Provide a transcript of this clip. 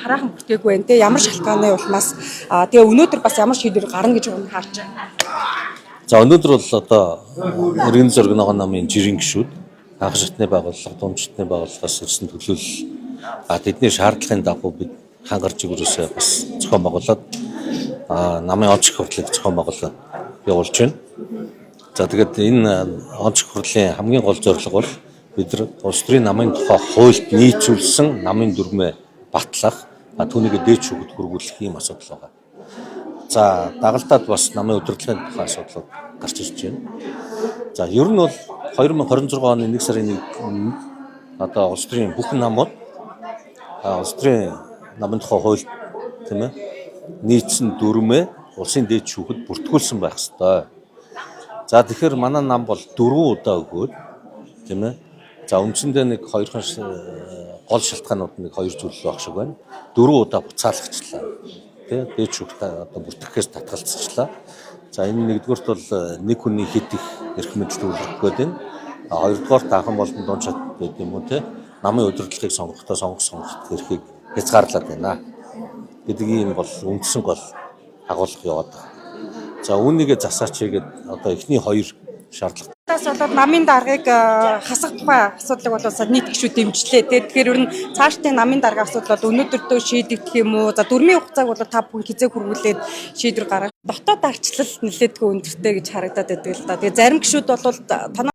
хараахан бүтээгүй байна те. Ямар шалтгааны улмаас тэгээ өнөөдөр бас ямар шийдвэр гарна гэж харж байна. За өнөөдөр бол одоо иргэн зураг ногоон намын жирийн гишүүд анх шатны байгууллага, дунд шатны байгууллагаас ирсэн төлөөлөл тэдний шаардлагын дагуу бид хангарч өгөрөөсөө бас зохион байгуулад намын онц хурлыг зохион байгуулаад явуулж байна. За тэгээд энэ онц хурлын хамгийн гол зорилго бол бид нар улс төрийн намын тухай хуульд нийцүүлсэн намын дүрмээ батлах, түүнийг дээд шүүхэд хүргүүлэх юм асуудал байгаа. За дагалдаад бас намын удирдлагын тухай асуудлууд гарч ирж байна. За ер нь бол 2026 оны 1 сарын 1-нд одоо улс төрийн бүх намууд улс төрийн намын тухай хууль тийм ээ нийцсэн дүрмээ улсын дээд шүүхэд бүртгүүлсэн байх ёстой. За тэгэхээр манай нам бол 4 удаа өгөөд тийм ээ. За үндсэндээ нэг 2 гол шалтгаанууд нэг 2 зүйл байх шиг байна. 4 удаа буцаалагчлаа. Тэ дээд шүүхт одоо бүртгэхээс татгалцчихлаа. За энэ нэгдүгürt бол нэг хүний хэд их эрх мэдэлд үлрэх гээд байна. Хоёрдугаар таахан болон дунд шат гэдэг юм уу те намын удирдлагыг сонгохдоо сонгох эрхийг хязгаарлаад байна гэдэг ийм бол үндсэн гол агуулга яваад байна. За үүнийгээ засаач хийгээд одоо эхний 2 шаардлага. Тас болоод намын даргыг хасах тухай асуудлыг бол нийт гишүүд дэмжлээ. Тэгэхээр ер нь цаашдын намын даргын асуудал бол өнөөдөртөө шийдэгдэх юм уу? За дүрмийн хугацааг бол та бүхэн хизээ хүргүүлээд шийдвэр гаргах. Дотоод арчлал нэлээдгүй өндөртэй гэж харагдаад байдаг л да. Тэгээ зарим гишүүд бол